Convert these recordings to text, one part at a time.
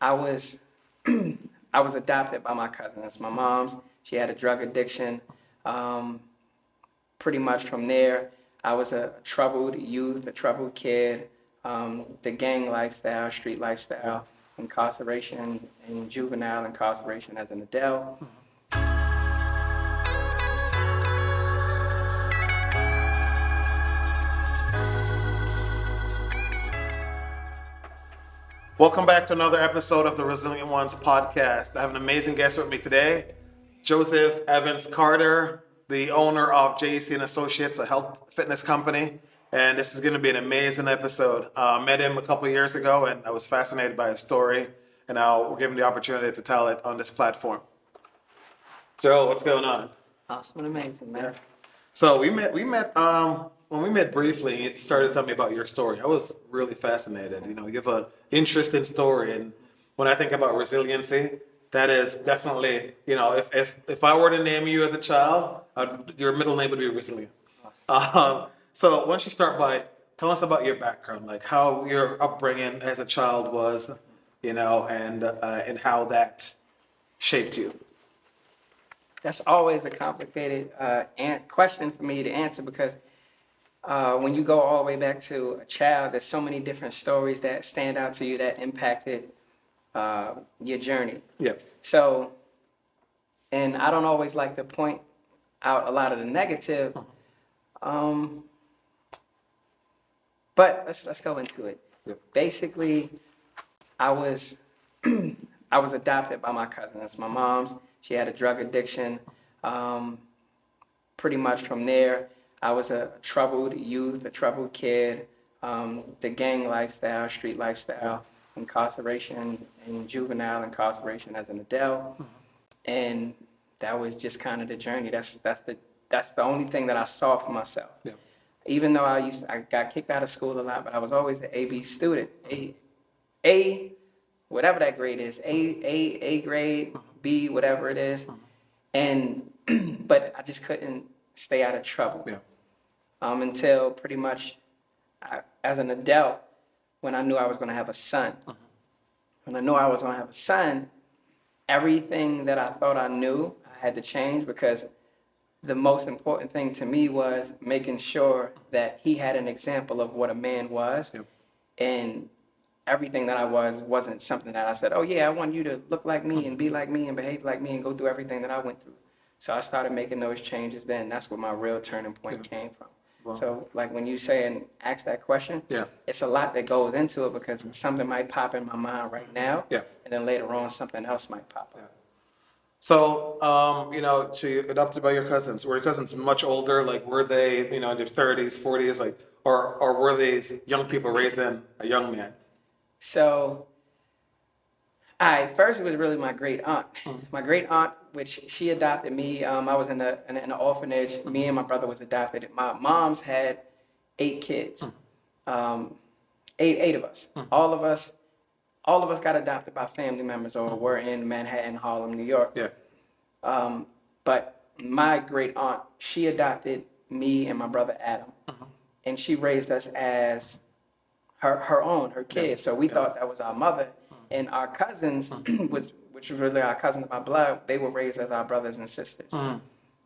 I was I was adopted by my cousins. My mom's, she had a drug addiction. Pretty much from there, I was a troubled youth, a troubled kid. The gang lifestyle, street lifestyle, incarceration, and juvenile incarceration as an adult. Welcome back to another episode of the Resilient Ones podcast. I have an amazing guest with me today, Joseph Evans Carter, the owner of JEC and Associates, a health fitness company. And this is going to be an amazing episode. I met him a couple of years ago and I was fascinated by his story. And I'll give him the opportunity to tell it on this platform. Joe, what's going on? Awesome and amazing, man. So when we met briefly, you started telling me about your story. I was really fascinated. You know, you have an interesting story. And when I think about resiliency, that is definitely, you know, if I were to name you as a child, your middle name would be Resilient. So why don't you start by tell us about your background, like how your upbringing as a child was, you know, and how that shaped you. That's always a complicated question for me to answer because when you go all the way back to a child, there's so many different stories that stand out to you that impacted your journey. Yeah. So, and I don't always like to point out a lot of the negative, but let's go into it. Yep. Basically, I was adopted by my cousins. My mom's, she had a drug addiction. Pretty much from there, I was a troubled youth, a troubled kid. The gang lifestyle, street lifestyle, incarceration, and juvenile incarceration as an adult. And that was just kind of the journey. That's the only thing that I saw for myself. Yeah. Even though I got kicked out of school a lot, but I was always an A/B student. A, whatever that grade is, A grade, B, whatever it is. And but I just couldn't stay out of trouble. Yeah. Until pretty much as an adult, when I knew I was going to have a son. When I knew I was going to have a son, everything that I thought I knew, I had to change because the most important thing to me was making sure that he had an example of what a man was. Yep. And everything that I wasn't something that I said, oh yeah, I want you to look like me and be like me and behave like me and go through everything that I went through. So I started making those changes then. That's where my real turning point came from. Wow. So like when you say and ask that question, Yeah. it's a lot that goes into it because something might pop in my mind right now. Yeah. And then later on, something else might pop up. Yeah. So, you know, she adopted by your cousins. Were your cousins much older? Like, were they, you know, in their 30s, 40s, like, or were these young people raising a young man? So, first it was really my great aunt. My great aunt, which she adopted me. I was in an orphanage. Me and my brother was adopted. My mom's had 8 kids. Eight of us. All of us got adopted by family members or were in Manhattan, Harlem, New York. Yeah. But my great aunt, she adopted me and my brother Adam. And she raised us as her kids. So we thought that was our mother. And our cousins, which was really our cousins by blood, they were raised as our brothers and sisters.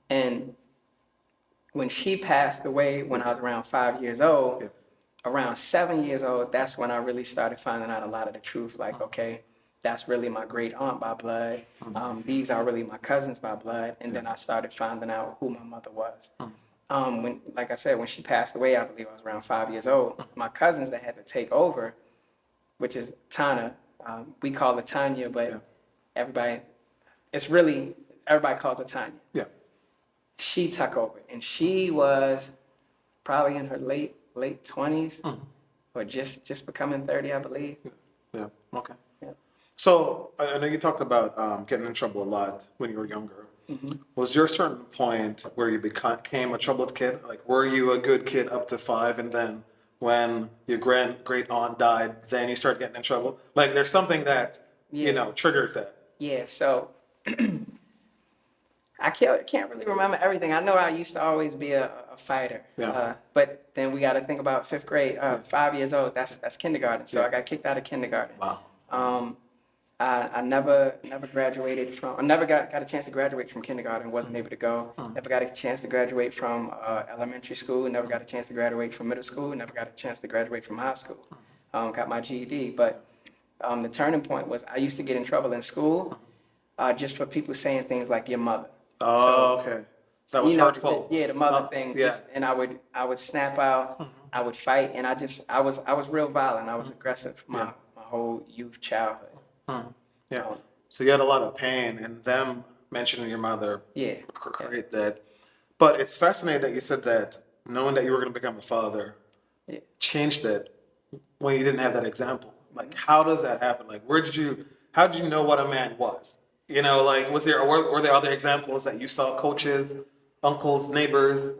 And when she passed away when I was around 5 years old, around 7 years old, that's when I really started finding out a lot of the truth. Like, okay, that's really my great aunt by blood. These are really my cousins by blood. And then I started finding out who my mother was. When, like I said, when she passed away, I believe I was around 5 years old. My cousins that had to take over, which is Tana, we call her Tanya, but everybody calls her Tanya. Yeah. She took over, and she was probably in her late 20s, or just becoming 30, I believe. Yeah. Okay. Yeah. So I know you talked about getting in trouble a lot when you were younger. Was there a certain point where you became a troubled kid? Like, were you a good kid up to 5, and then when your great aunt died, then you started getting in trouble? Like, there's something that you know triggers that. Yeah. So I can't really remember everything. I know I used to always be a fighter. Yeah. But then we got to think about 5th grade, 5 years old. That's kindergarten. So I got kicked out of kindergarten. Wow. I never graduated from. I never got a chance to graduate from kindergarten. Wasn't able to go. Never got a chance to graduate from elementary school. Never got a chance to graduate from middle school. Never got a chance to graduate from high school. Got my GED, but the turning point was I used to get in trouble in school just for people saying things like your mother. Oh, okay. So that was hurtful. The mother thing. Yeah. And I would snap out. I would fight, and I was real violent. I was aggressive my whole youth, childhood. Yeah. So you had a lot of pain, and them mentioning your mother. Yeah. Create that. But it's fascinating that you said that knowing that you were going to become a father changed it when you didn't have that example. Like, how does that happen? Like, how did you know what a man was? You know, like, were there other examples that you saw, coaches, uncles, neighbors?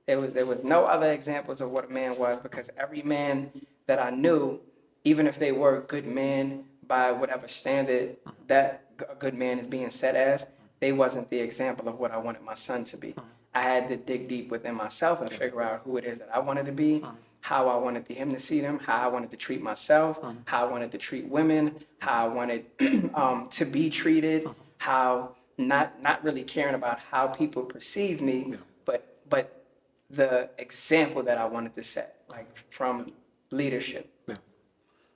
There was no other examples of what a man was, because every man that I knew, even if they were a good man by whatever standard that a good man is being set as, they wasn't the example of what I wanted my son to be. I had to dig deep within myself and figure out who it is that I wanted to be, how I wanted him to see them, how I wanted to treat myself, how I wanted to treat women, how I wanted to be treated, how not really caring about how people perceive me, but the example that I wanted to set, like from leadership. Yeah.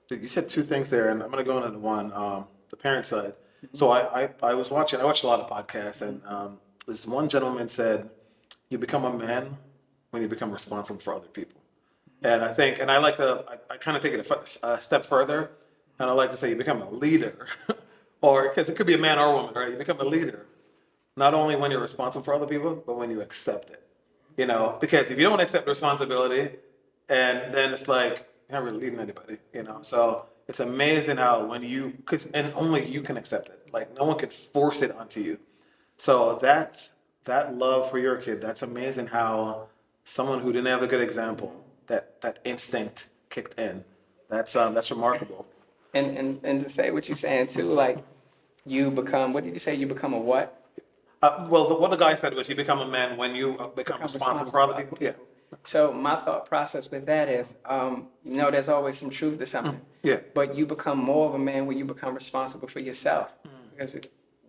You said two things there, and I'm going to go into one, the parent side. So I watched a lot of podcasts, and this one gentleman said, you become a man when you become responsible for other people. And I kind of take it a step further, and I like to say you become a leader, or because it could be a man or a woman, right? You become a leader, not only when you're responsible for other people, but when you accept it. You know, because if you don't accept responsibility, and then it's like you're not really leading anybody. You know, so it's amazing how and only you can accept it. Like no one can force it onto you. So that love for your kid, that's amazing how someone who didn't have a good example, that instinct kicked in. That's remarkable. And to say what you're saying too, like you become, what did you say? You become a what? What the guy said was you become a man when you become responsible for other people. Yeah. So my thought process with that is, there's always some truth to something. Yeah. But you become more of a man when you become responsible for yourself. Because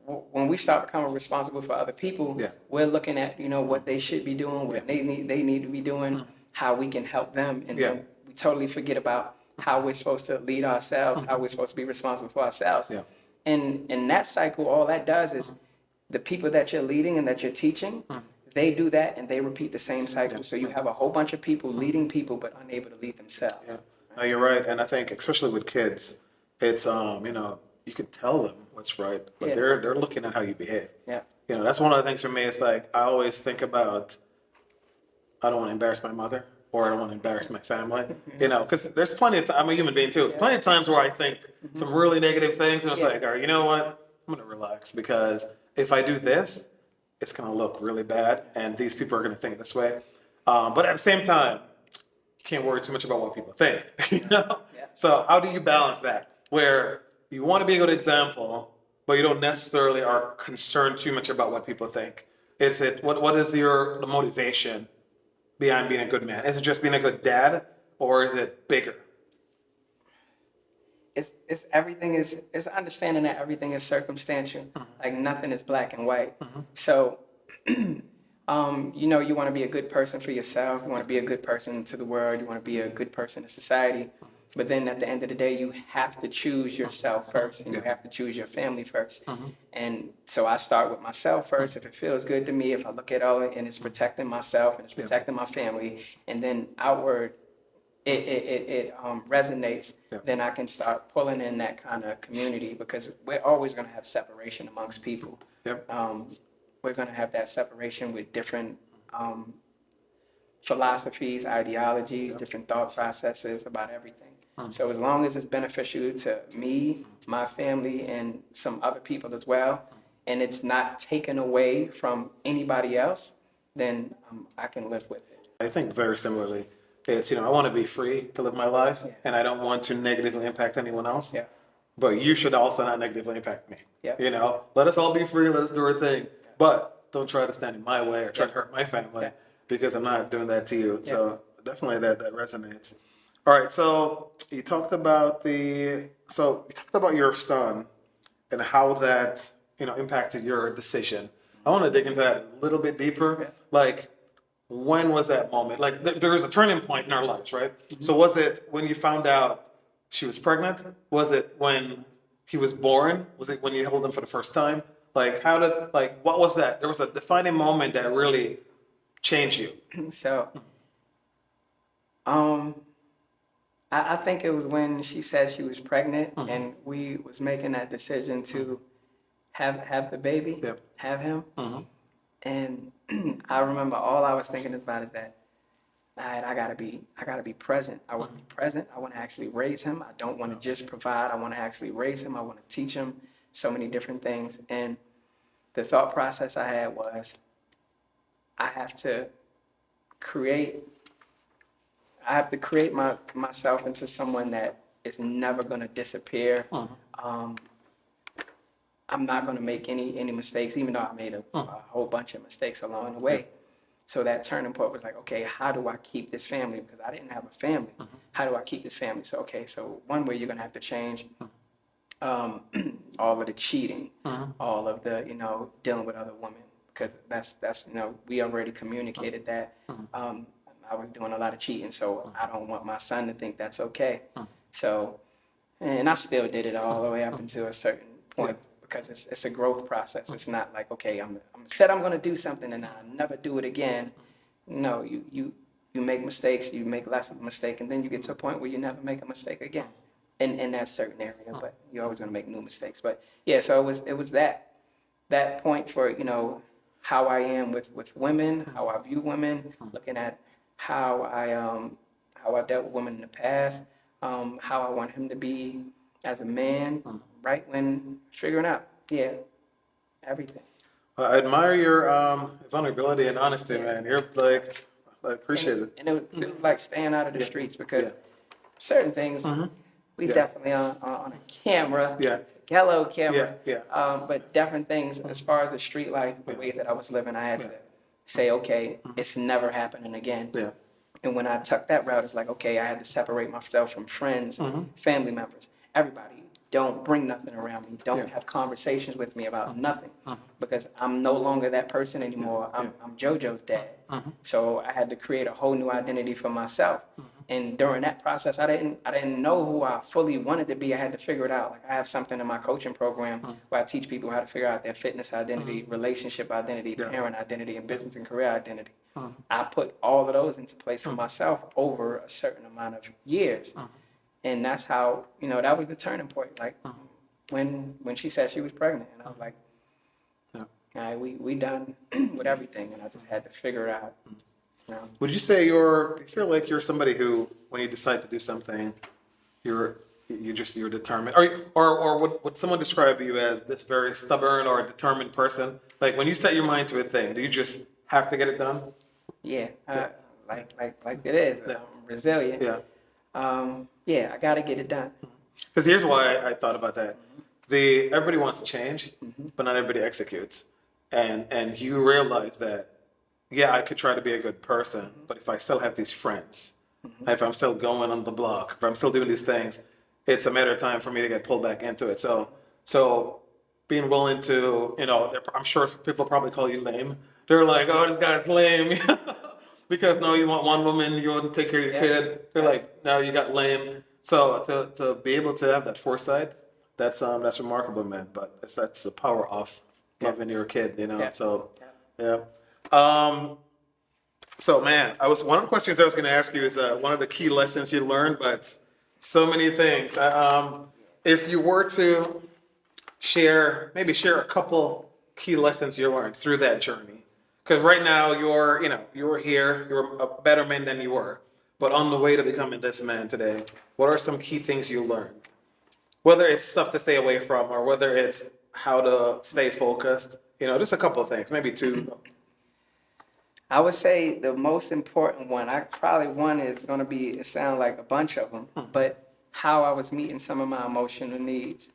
when we start becoming responsible for other people, we're looking at, what they should be doing, what they need to be doing, how we can help them. And then we totally forget about how we're supposed to lead ourselves, how we're supposed to be responsible for ourselves. Yeah. And in that cycle, all that does is the people that you're leading and that you're teaching, they do that and they repeat the same cycle. So you have a whole bunch of people leading people but unable to lead themselves. Yeah. No, you're right. And I think especially with kids, it's you can tell them what's right, but they're looking at how you behave. Yeah. That's one of the things for me. It's like I always think about I don't want to embarrass my mother or I don't want to embarrass my family. Because there's plenty of time. I'm a human being too. There's plenty of times where I think some really negative things and it's like, all right, you know what? I'm gonna relax because if I do this, it's going to look really bad, and these people are going to think this way. But at the same time, you can't worry too much about what people think. So how do you balance that? Where you want to be a good example, but you don't necessarily are concerned too much about what people think. What is the motivation behind being a good man? Is it just being a good dad, or is it bigger? It's understanding that everything is circumstantial. Like nothing is black and white. So, you want to be a good person for yourself. You want to be a good person to the world. You want to be a good person to society. But then at the end of the day, you have to choose yourself first, and you have to choose your family first. And so I start with myself first. If it feels good to me, if I look at all it and it's protecting myself and it's protecting my family, and then outward, it resonates, then I can start pulling in that kind of community, because we're always going to have separation amongst people. We're going to have that separation with different philosophies, ideologies, different thought processes about everything. So as long as it's beneficial to me, my family, and some other people as well, and it's not taken away from anybody else, then I can live with it. I think very similarly. It's, I want to be free to live my life, and I don't want to negatively impact anyone else. Yeah. But you should also not negatively impact me. Yeah. Let us all be free, let us do our thing. But don't try to stand in my way or try to hurt my family because I'm not doing that to you. Yeah. So definitely that resonates. All right, so you talked about your son and how that, impacted your decision. I want to dig into that a little bit deeper. Like, when was that moment? Like, there was a turning point in our lives, right? So was it when you found out she was pregnant? Was it when he was born? Was it when you held him for the first time? Like, what was that? There was a defining moment that really changed you. So, I think it was when she said she was pregnant and we was making that decision to have the baby, have him. And I remember all I was thinking about is that, all right, I gotta be present. I want to be present. I want to actually raise him. I don't want to just provide. I want to actually raise him. I want to teach him so many different things. And the thought process I had was, I have to create myself into someone that is never going to disappear. I'm not going to make any mistakes, even though I made a whole bunch of mistakes along the way. So that turning point was like, okay, how do I keep this family? Because I didn't have a family. How do I keep this family? So, okay, so one way you're going to have to change all of the cheating, all of the, dealing with other women. Because that's we already communicated that. I was doing a lot of cheating, so I don't want my son to think that's okay. So, and I still did it all the way up until a certain point, because it's a growth process. It's not like, okay, I'm said I'm going to do something and I'll never do it again. No, you make mistakes, you make less of a mistake, and then you get to a point where you never make a mistake again in that certain area, but you're always going to make new mistakes. But yeah, so it was that point for, how I am with women, how I view women, looking at how I dealt with women in the past, how I want him to be as a man, right when figuring out, everything. I admire your vulnerability and honesty, man. You're like, I appreciate it. And it was too, like staying out of the streets, because certain things we definitely on a camera, hello camera, but different things as far as the street life, the ways that I was living, I had to say, okay, it's never happening again. And when I took that route, it's like, okay, I had to separate myself from friends, family members, everybody. Don't bring nothing around me. Don't have conversations with me about nothing, because I'm no longer that person anymore. I'm JoJo's dad. So I had to create a whole new identity for myself. And during that process, I didn't know who I fully wanted to be. I had to figure it out. Like, I have something in my coaching program where I teach people how to figure out their fitness identity, relationship identity, parent identity, and business and career identity. I put all of those into place for myself over a certain amount of years. And that's how, that was the turning point. Like, when she said she was pregnant, and I was like, all right, we done with everything, and I just had to figure it out. Would you say you feel like you're somebody who, when you decide to do something, you're determined, or would someone describe you as this very stubborn or determined person? Like, when you set your mind to a thing, do you just have to get it done? Like it is. I'm resilient. I got to get it done. Because here's why I thought about that. Everybody wants to change, but not everybody executes. And you realize that, I could try to be a good person, but if I still have these friends, if I'm still going on the block, if I'm still doing these things, it's a matter of time for me to get pulled back into it. So being willing to, I'm sure people probably call you lame. They're like, oh, this guy's lame. Because no, you want one woman, you want to take care of your kid. They're like, no, you got lame. So to be able to have that foresight, that's remarkable, man. But that's the power of loving your kid, So so man, one of the questions I was going to ask you is one of the key lessons you learned, but so many things. If you were to share a couple key lessons you learned through that journey. Because right now you're here, you're a better man than you were, but on the way to becoming this man today, what are some key things you learned? Whether it's stuff to stay away from, or whether it's how to stay focused, just a couple of things, maybe two. I would say the most important one, one is going to be, it sounds like a bunch of them, but how I was meeting some of my emotional needs.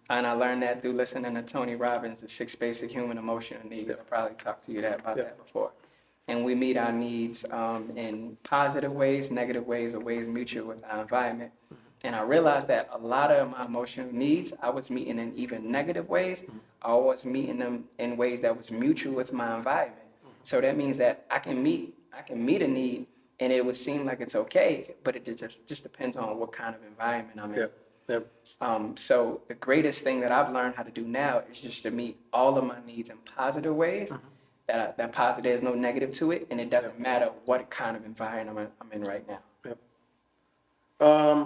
And I learned that through listening to Tony Robbins, the 6 Basic Human Emotional Needs. I probably talked to you about that before. And we meet our needs in positive ways, negative ways, or ways mutual with our environment. And I realized that a lot of my emotional needs, I was meeting in even negative ways. I was meeting them in ways that was mutual with my environment. So that means that I can meet a need, and it would seem like it's okay, but it just depends on what kind of environment I'm in. Yep. Yep. So the greatest thing that I've learned how to do now is just to meet all of my needs in positive ways. That positive, there's no negative to it, and it doesn't matter what kind of environment I'm in right now. Yep.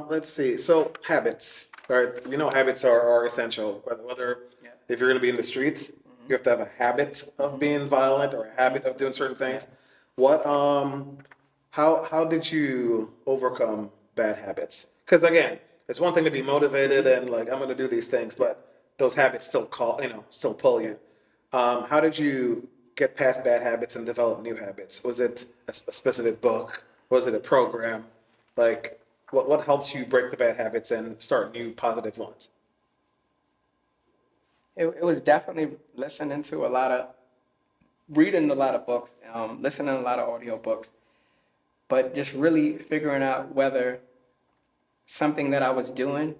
Let's see. So habits, right? You know, habits are essential. Whether if you're going to be in the streets, you have to have a habit of being violent or a habit of doing certain things. What? How did you overcome bad habits? Because again, it's one thing to be motivated and like I'm going to do these things, but those habits still still pull you. How did you get past bad habits and develop new habits? Was it a specific book? Was it a program? Like, what helps you break the bad habits and start new positive ones? It was definitely reading a lot of books, listening to a lot of audio books, but just really figuring out whether something that I was doing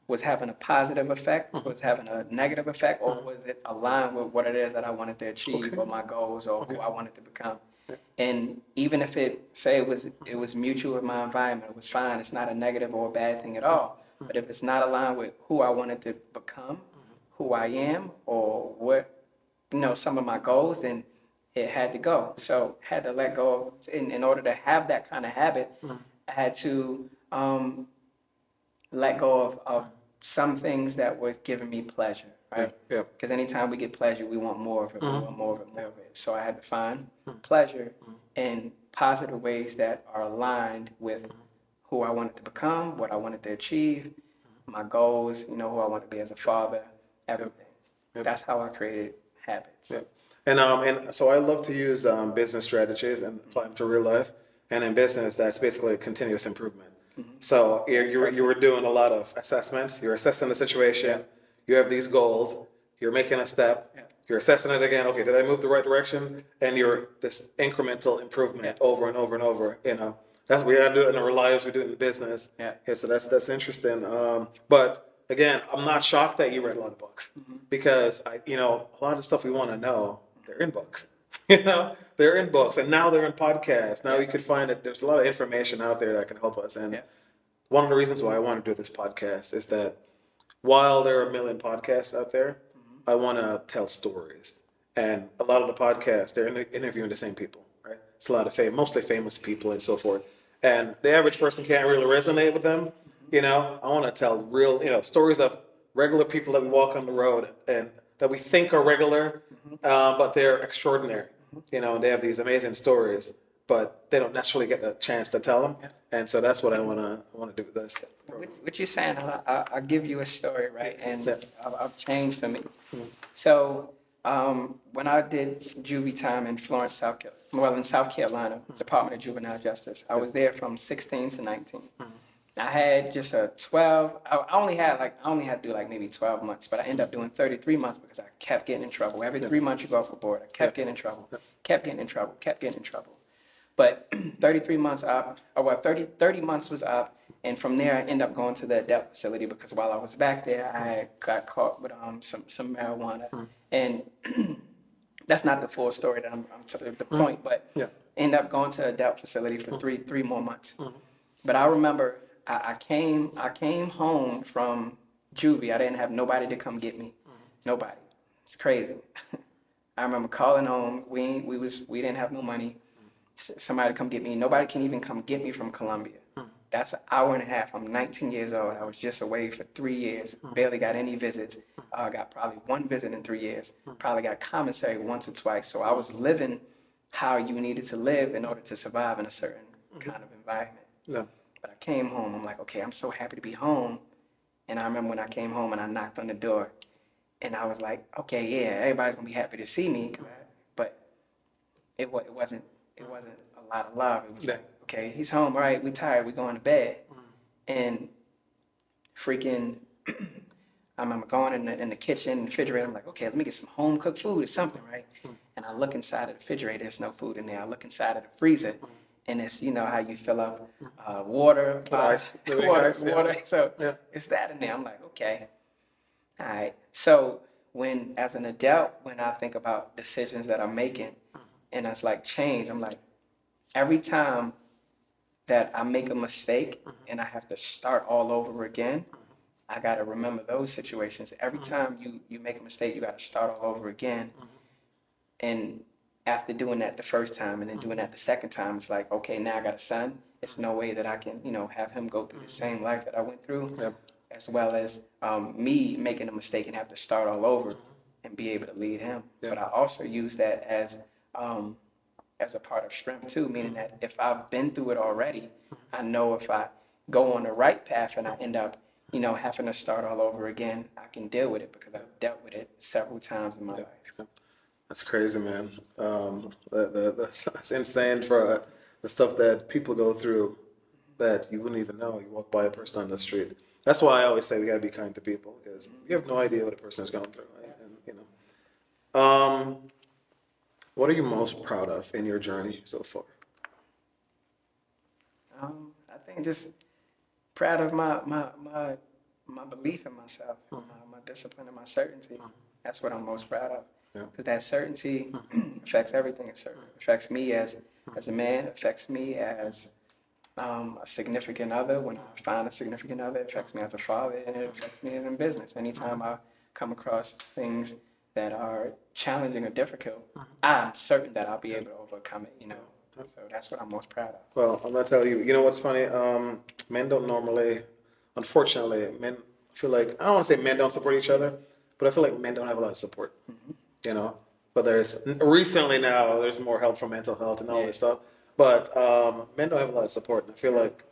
was having a positive effect, was having a negative effect, or was it aligned with what it is that I wanted to achieve or my goals or who I wanted to become. And even if it was mutual with my environment, it was fine. It's not a negative or a bad thing at all. But if it's not aligned with who I wanted to become, who I am, or what, some of my goals, then it had to go. So had to let go. In order to have that kind of habit, I had to let go of some things that was giving me pleasure, right? Yeah. Because anytime we get pleasure, we want more of it, we want more of it, more of it. So I had to find pleasure in positive ways that are aligned with who I wanted to become, what I wanted to achieve, my goals, who I want to be as a father, everything. That's how I created habits. Yeah. And so I love to use business strategies and apply them to real life. And in business, that's basically continuous improvement. So you were doing a lot of assessments. You're assessing the situation. You have these goals. You're making a step. You're assessing it again. Okay, did I move the right direction? And you're this incremental improvement over and over and over. That's we gotta do it in our lives. We do it in business. So that's interesting. But again, I'm not shocked that you read a lot of books because a lot of stuff we want to know, they're in books. They're in books, and now they're in podcasts. Now you could find it. There's a lot of information out there that can help us. And one of the reasons why I want to do this podcast is that while there are a million podcasts out there, I want to tell stories. And a lot of the podcasts, they're interviewing the same people, right? It's a lot of mostly famous people and so forth. And the average person can't really resonate with them. I want to tell real, stories of regular people that we walk on the road and that we think are regular, but they're extraordinary. And they have these amazing stories, but they don't necessarily get the chance to tell them. And so that's what I want to do with this. What you're saying, I'll give you a story, right? And I've changed for me. So when I did juvie time in Florence, in South Carolina, Department of Juvenile Justice, I was there from 16 to 19. I had just a 12. I only had to do like maybe 12 months, but I ended up doing 33 months because I kept getting in trouble. Every 3 months you go off the board. I kept getting in trouble, kept getting in trouble. But 33 months up, 30 months was up, and from there I ended up going to the adult facility because while I was back there, I got caught with some marijuana, and that's not the full story that I'm the point, but ended up going to adult facility for three more months. But I remember. I came home from juvie. I didn't have nobody to come get me. Nobody. It's crazy. I remember calling home. We didn't have no money. Somebody to come get me. Nobody can even come get me from Columbia. That's an hour and a half. I'm 19 years old. I was just away for 3 years. Barely got any visits. Got probably one visit in 3 years. Probably got commissary once or twice. So I was living how you needed to live in order to survive in a certain kind of environment. But I came home. I'm like, okay, I'm so happy to be home. And I remember when I came home and I knocked on the door, and I was like, okay, yeah, everybody's gonna be happy to see me, but it wasn't a lot of love. It was like, okay, he's home, all right, we tired, we going to bed, and freaking, I remember going in the kitchen, refrigerator. I'm like, okay, let me get some home cooked food or something, right? And I look inside of the refrigerator. There's no food in there. I look inside of the freezer. and it's, you know, how you fill up water, Put ice, water. So Yeah. it's that in there. I'm like, okay, all right. So when, as an adult, when I think about decisions that I'm making, and it's like change, I'm like, every time that I make a mistake and I have to start all over again, I got to remember those situations. Every time you make a mistake, you got to start all over again. And after doing that the first time and then doing that the second time, it's like, okay, now I got a son. It's no way that I can, you know, have him go through the same life that I went through, Yep. as well as me making a mistake and have to start all over and be able to lead him. Yeah. But I also use that as a part of strength too, meaning that if I've been through it already, I know if I go on the right path and I end up, you know, having to start all over again, I can deal with it because I've dealt with it several times in my life. That's crazy, man. That's insane for the stuff that people go through that you wouldn't even know. You walk by a person on the street. That's why I always say we got to be kind to people because you have no idea what a person is going through. Right? And, you know, what are you most proud of in your journey so far? I think just proud of my belief in myself, my discipline and my certainty. That's what I'm most proud of. Yeah. Because that certainty affects everything. It affects me as a man, affects me as a significant other. When I find a significant other, it affects me as a father, and it affects me in business. Anytime I come across things that are challenging or difficult, I'm certain that I'll be able to overcome it, you know. So that's what I'm most proud of. Well, I'm gonna tell you. You know what's funny? Men don't normally, unfortunately, men feel like I don't want to say men don't support each other, but I feel like men don't have a lot of support. You know, but there's recently now there's more help for mental health and all this stuff. But men don't have a lot of support. And I feel like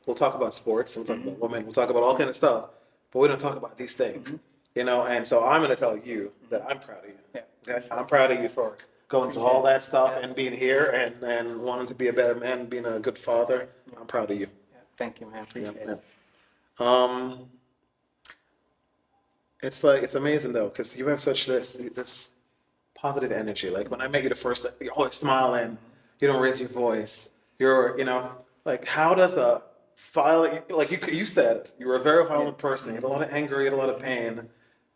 we'll talk about sports, we'll talk about women, we'll talk about all kind of stuff, but we don't talk about these things. You know, and so I'm gonna tell you that I'm proud of you. Yeah. Okay, I'm proud of you for going through all that stuff and being here and wanting to be a better man, being a good father. I'm proud of you. Yeah. Thank you, man. Appreciate it. It's like it's amazing though because you have such this positive energy. Like when I met you the first time, you're always smiling. You don't raise your voice. You're, you know, like how does a violent, like you said, you were a very violent person. You had a lot of anger. You had a lot of pain.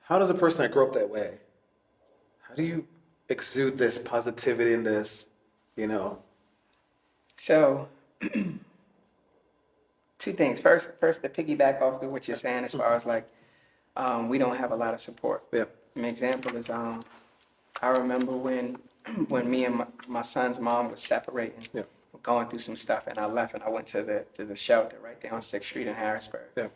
How does a person that grew up that way? How do you exude this positivity and this, you know? So, two things. First, to piggyback off of what you're saying, as far as like, we don't have a lot of support. Yeah. An example is, I remember when me and my son's mom was separating, Yeah. going through some stuff, and I left and I went to the shelter right there on 6th Street in Harrisburg. Yeah.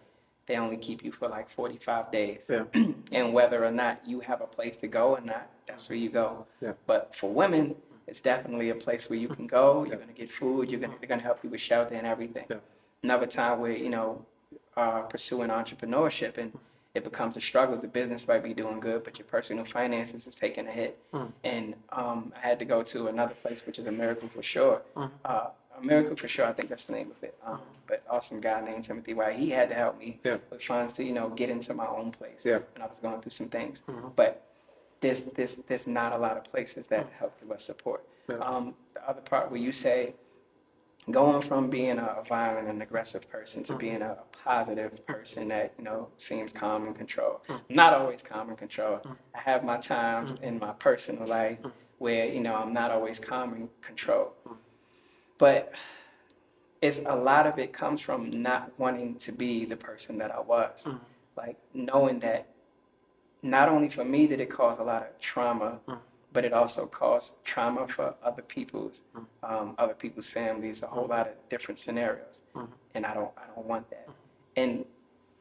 They only keep you for like 45 days. Yeah. And whether or not you have a place to go or not, that's where you go. Yeah. But for women, it's definitely a place where you can go. You're going to get food. They're going to help you with shelter and everything. Yeah. Another time where, you know, pursuing entrepreneurship and it becomes a struggle. The business might be doing good, but your personal finances is taking a hit. And I had to go to another place, which is A Miracle for Sure. A Miracle for Sure, I think that's the name of it. But awesome guy named Timothy White. He had to help me with funds to, you know, get into my own place. Yeah. And I was going through some things. But there's not a lot of places that help give us support. Yeah. The other part where you say, going from being a violent and aggressive person to being a positive person that, you know, seems calm and controlled. Not always calm and controlled. I have my times in my personal life where, you know, I'm not always calm and controlled. But it's a lot of it comes from not wanting to be the person that I was. Like knowing that not only for me did it cause a lot of trauma, but it also caused trauma for other people's families, a whole lot of different scenarios. And I don't want that. And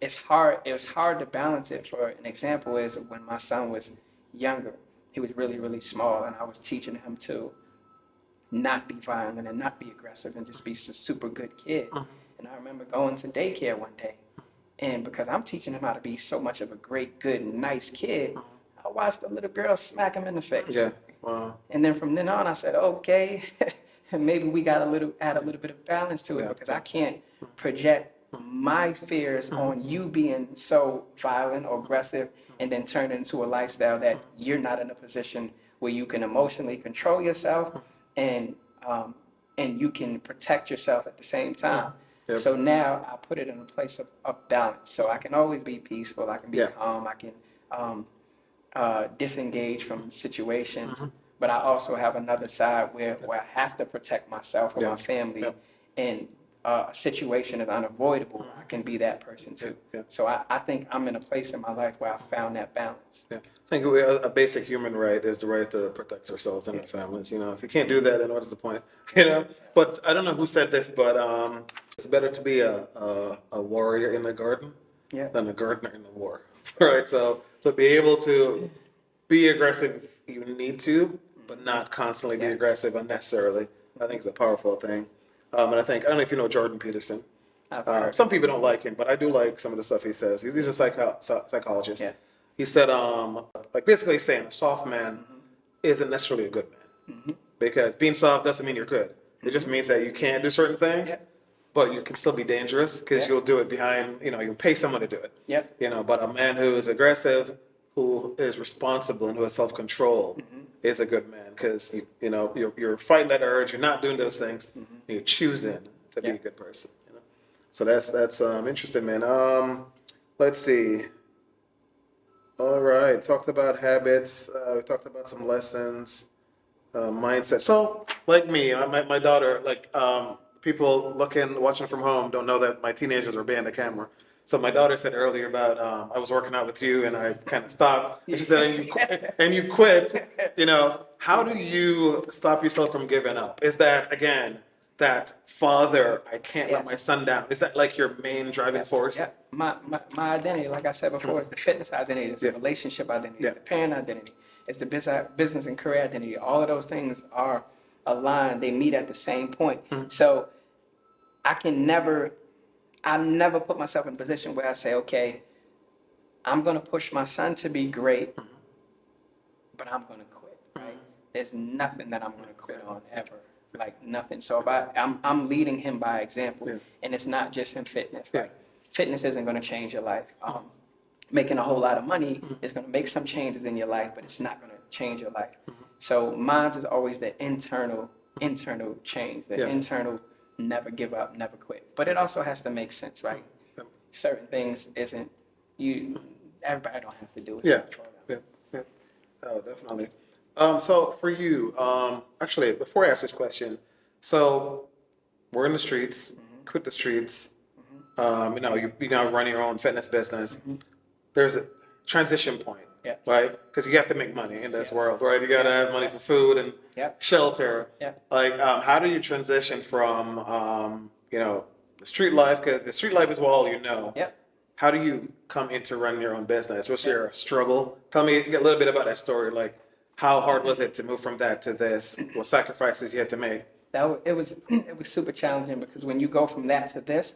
it was hard to balance it. For an example is when my son was younger, he was really, really small, and I was teaching him to not be violent and not be aggressive and just be a super good kid. And I remember going to daycare one day, and because I'm teaching him how to be so much of a great, good, nice kid, I watched the little girl smack him in the face. Yeah. Wow. And then from then on, I said, okay, maybe we got add a little bit of balance to it, because I can't project my fears on you being so violent or aggressive and then turn it into a lifestyle that you're not in a position where you can emotionally control yourself and and you can protect yourself at the same time. Yep. So now I put it in a place of balance. So I can always be peaceful. I can be calm. I can disengage from situations. But I also have another side where I have to protect myself or my family. And a situation is unavoidable. I can be that person too. So I think I'm in a place in my life where I found that balance. I think a basic human right is the right to protect ourselves and our families. You know, if you can't do that, then what is the point? You know. But I don't know who said this, but it's better to be a warrior in the garden than a gardener in the war. Right. So to be able to be aggressive, you need to, but not constantly be aggressive unnecessarily. I think it's a powerful thing. And I don't know if you know Jordan Peterson. Some people don't like him, but I do like some of the stuff he says. He's a psychologist. He said, like basically saying a soft man isn't necessarily a good man. Because being soft doesn't mean you're good. It just means that you can't do certain things, but you can still be dangerous because you'll do it behind, you'll pay someone to do it. But a man who is aggressive, who is responsible and who has self-control is a good man because you're fighting that urge. You're not doing those things. You're choosing to be a good person. So that's interesting, man. Let's see. All right, talked about habits. We talked about some lessons, mindset. So like me, my daughter, people watching from home don't know that my teenagers are behind the camera. So my daughter said earlier about I was working out with you and I kind of stopped. And she said, and you quit. How do you stop yourself from giving up? Is that, again, that father, I can't let my son down? Is that like your main driving force? Yeah. My identity, like I said before, is the fitness identity, it's the relationship identity, it's the parent identity, it's the business and career identity. All of those things are aligned. They meet at the same point. So I never put myself in a position where I say, okay, I'm going to push my son to be great, but I'm going to quit, right? There's nothing that I'm going to quit on ever, like nothing. So if I'm leading him by example, and it's not just in fitness. Like, fitness isn't going to change your life. Making a whole lot of money is going to make some changes in your life, but it's not going to change your life. So mine is always the internal change, the internal never give up, never quit. But it also has to make sense, right? Certain things everybody don't have to do it. Oh, definitely. So for you, actually, before I ask this question, so we're in the streets, quit the streets. You now run your own fitness business. There's a transition point, right? Because you have to make money in this world, right? You got to have money for food and shelter. Like, how do you transition from, the street life? Because the street life is all you know. How do you come into running your own business? What's your struggle? Tell me a little bit about that story. Like, how hard was it to move from that to this? What sacrifices you had to make? It was super challenging because when you go from that to this,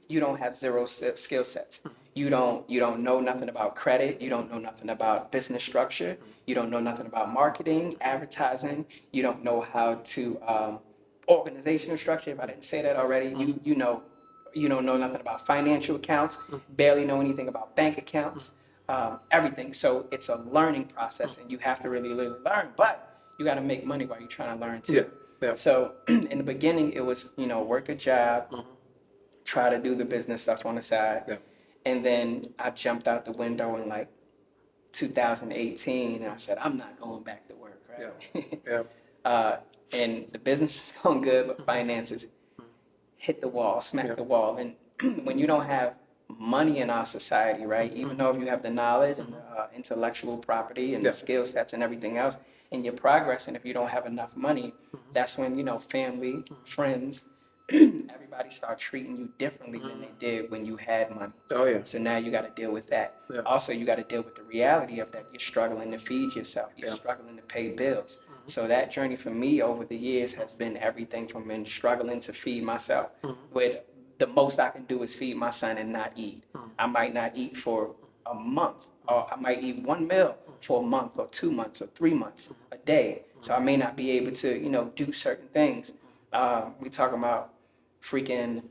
you don't have zero skill sets. You don't know nothing about credit. You don't know nothing about business structure. You don't know nothing about marketing, advertising. You don't know how to organizational structure. If I didn't say that already, you don't know nothing about financial accounts. Barely know anything about bank accounts. Everything. So it's a learning process, and you have to really learn. But you got to make money while you're trying to learn too. So in the beginning, it was, work a job, try to do the business stuff on the side. And then I jumped out the window in like 2018 and I said, I'm not going back to work, right? And the business is going good, but finances hit the wall, smack the wall. And when you don't have money in our society, right, even though you have the knowledge and the intellectual property and the skill sets and everything else, and you're progressing, if you don't have enough money, that's when, family, friends, everybody start treating you differently than they did when you had money. So now you got to deal with that. Also, you got to deal with the reality of that. You're struggling to feed yourself. You're struggling to pay bills. So that journey for me over the years has been everything from been struggling to feed myself. With the most I can do is feed my son and not eat. I might not eat for a month, or I might eat one meal for a month or 2 months or 3 months a day. So I may not be able to, do certain things. We talking about freaking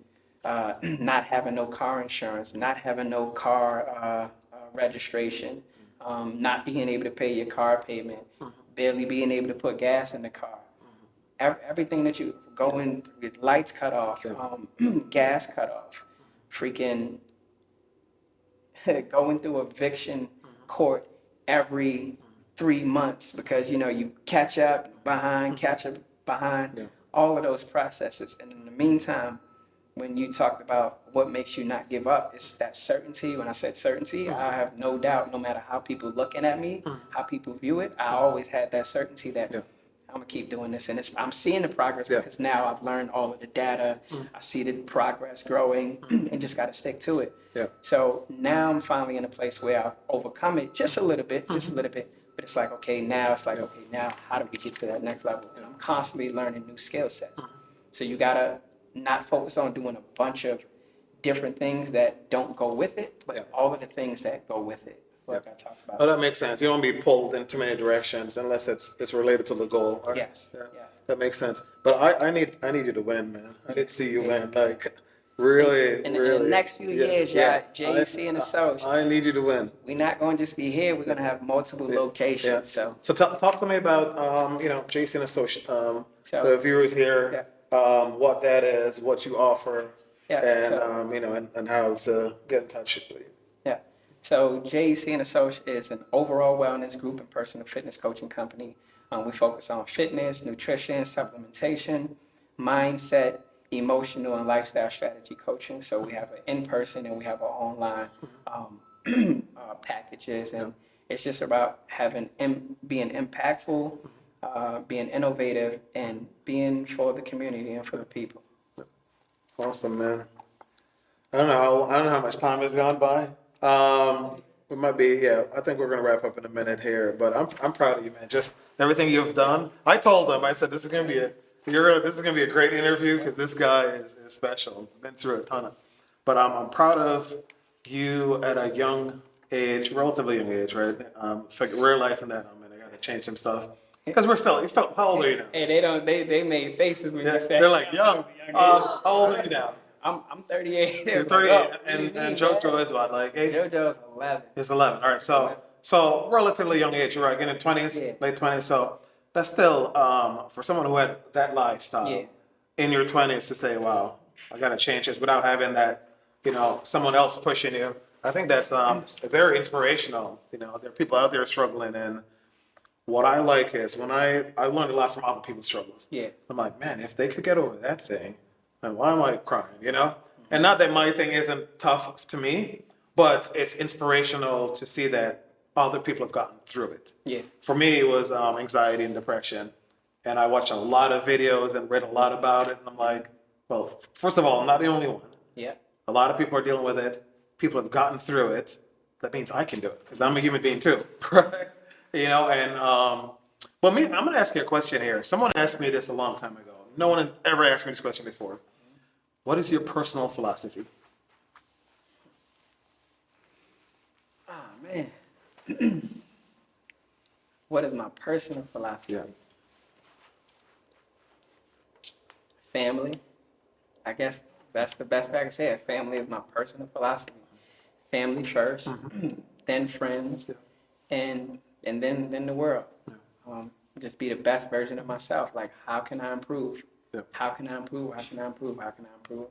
not having no car insurance, not having no car registration, not being able to pay your car payment, barely being able to put gas in the car. everything that you go in with lights cut off, gas cut off, freaking going through eviction court every 3 months because, you catch up behind, all of those processes. And in the meantime, when you talked about what makes you not give up, it's that certainty. When I said certainty, I have no doubt, no matter how people looking at me, how people view it, I always had that certainty that I'm gonna keep doing this. And I'm seeing the progress because now I've learned all of the data. I see the progress growing and just gotta stick to it. So now I'm finally in a place where I've overcome it just a little bit. But it's like, okay, now how do we get to that next level? And I'm constantly learning new skill sets. So you gotta not focus on doing a bunch of different things that don't go with it, but all of the things that go with it, like I talked about. Oh, that makes sense. You don't be pulled in too many directions unless it's related to the goal. Right? Yes. Yeah. That makes sense. But I need you to win, man. I need to see you win. Like really, in really. the next few years, JEC and Associates. I need you to win. We're not going to just be here. We're going to have multiple locations. So talk to me about JEC and Associates. The viewers here. What that is, what you offer, and how to get in touch with you. Yeah. So JEC and Associates is an overall wellness group and personal fitness coaching company. We focus on fitness, nutrition, supplementation, mindset, emotional, and lifestyle strategy coaching. So we have an in-person and we have our online packages, and it's just about being impactful, being innovative, and being for the community and for the people. Awesome, man. I don't know how much time has gone by. It might be, I think we're gonna wrap up in a minute here, but I'm proud of you, man. Just everything you've done. I told them, I said, this is gonna be a great interview because this guy is special. I've been through a ton of, but I'm proud of you at a young age, relatively young age, right? Realizing that I gotta change some stuff. Because you're still, how old are you now? Hey, they made faces when you said. They're like, young. How old are you now? I'm 38. You're 38, and JoJo is what, like 8? JoJo's 11. He's 11. All right, so relatively young age, you're right, in the 20s, late 20s. So that's still for someone who had that lifestyle in your 20s to say, wow, I gotta change this without having that, someone else pushing you. I think that's very inspirational. There are people out there struggling, and what I like is when I learned a lot from other people's struggles. I'm like, man, if they could get over that thing, then why am I crying, And not that my thing isn't tough to me, but it's inspirational to see that other people have gotten through it. For me, it was anxiety and depression. And I watched a lot of videos and read a lot about it. And I'm like, well, first of all, I'm not the only one. A lot of people are dealing with it. People have gotten through it. That means I can do it because I'm a human being too, right? But me, I'm going to ask you a question here. Someone asked me this a long time ago. No one has ever asked me this question before. What is your personal philosophy? Man. What is my personal philosophy? Family. I guess that's the best way I can say it. Family is my personal philosophy. Family first, then friends, and then the world. Just be the best version of myself. Like, how can I improve? How can I improve? How can I improve? How can I improve?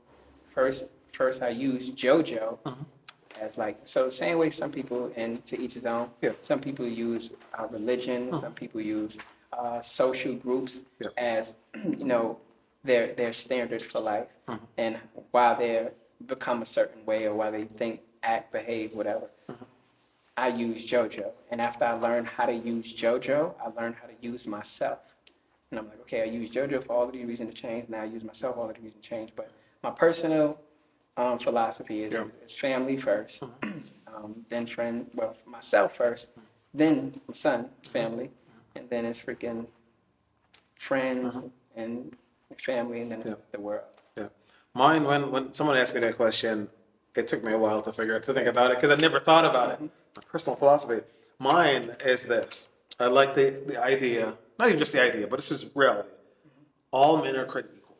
First I use JoJo as so the same way some people, and to each his own, some people use religion, some people use social groups as, their standard for life. And why they become a certain way or why they think, act, behave, whatever. I use JoJo. And after I learned how to use JoJo, I learned how to use myself. And I'm like, okay, I use JoJo for all of these reasons to change. Now I use myself for all of these reasons to change. But my personal philosophy is family first, then myself first, then my son, family, and then it's freaking friends and family, and then it's the world. Mine, when someone asked me that question, it took me a while to think about it because I never thought about it. My personal philosophy. Mine is this. I like the idea, not even just the idea, but this is reality. All men are created equal.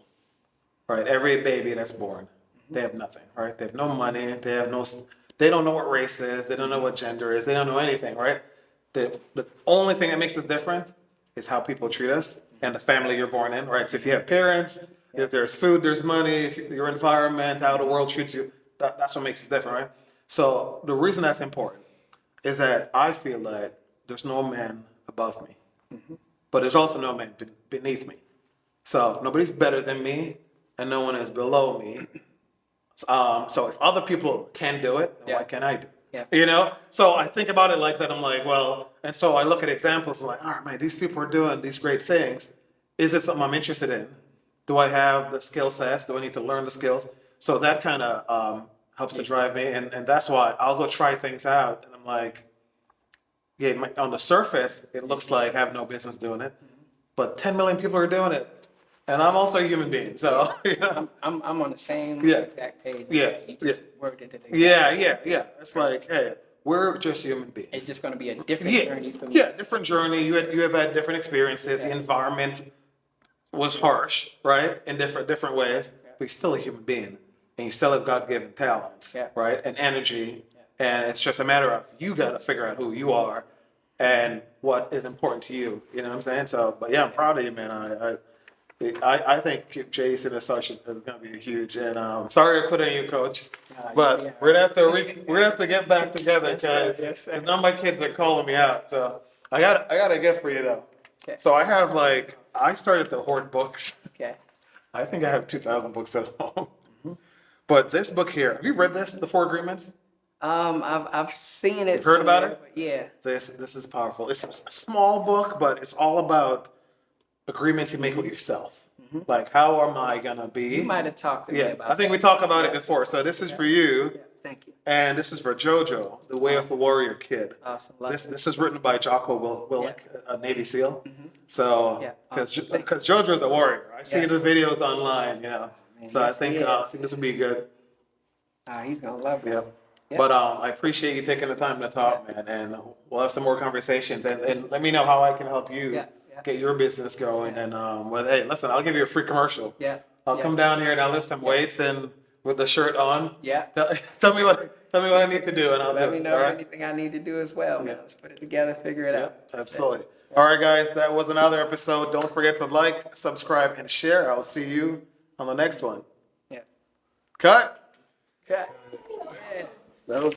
Right? Every baby that's born, they have nothing, right? They have no money, they don't know what race is, they don't know what gender is, they don't know anything, right? The only thing that makes us different is how people treat us and the family you're born in, right? So if you have parents, if there's food, there's money, if your environment, how the world treats you, that's what makes us different, right? So the reason that's important is that I feel like there's no man above me, but there's also no man beneath me. So nobody's better than me, and no one is below me. So if other people can do it, then why can't I do it? Yeah. You know? So I think about it like that. I'm like, well, and so I look at examples and like, all right, man, these people are doing these great things. Is it something I'm interested in? Do I have the skill sets? Do I need to learn the skills? So that kind of helps to drive me. And that's why I'll go try things out. And I'm like, yeah, on the surface, it looks like I have no business doing it. But 10 million people are doing it. And I'm also a human being. So, you know. I'm on the same Yeah. exact page. Yeah. You just worded it Yeah. It's like, hey, we're just human beings. It's just going to be a different journey for me. Yeah, different journey. You have had different experiences. The environment was harsh, right? In different ways. But you're still a human being. And you still have God-given talents, right? And energy. And it's just a matter of you got to figure out who you are and what is important to you. You know what I'm saying? So, but yeah, I'm proud of you, man. I think JEC and Associates is going to be huge. And sorry I quit on you, Coach. But we're gonna have to get back together, guys. Because now my kids are calling me out. So I got a gift for you though. Okay. So I have I started to hoard books. Okay. I think I have 2,000 books at home. But this book here, have you read this, The Four Agreements? I've seen it. You've heard about it? Yeah. This is powerful. It's a small book, but it's all about agreements you make with yourself. Like, how am I gonna be? You might have talked to me about I think that. we talked about it before. So this is for you. Yeah, thank you. And this is for JoJo, the Way of the Warrior Kid. Awesome. Love it. This is written by Jocko Willink, a Navy SEAL. So, Yeah. because JoJo's a warrior, I see the videos online, you know. Man, So I yes, think he is. this would be good. He's going to love it. Yeah. Yeah. But I appreciate you taking the time to talk, man. And we'll have some more conversations. And let me know how I can help you get your business going. And hey, listen, I'll give you a free commercial. Yeah. I'll come down here and I'll lift some weights and with the shirt on. Yeah. Tell me what I need to do and I'll do it. Let me know all right? anything I need to do as well, man. Let's put it together, figure it out. Absolutely. All right, guys, that was another episode. Don't forget to like, subscribe, and share. I'll see you on the next one. Yeah. Cut. Okay. Yeah. That was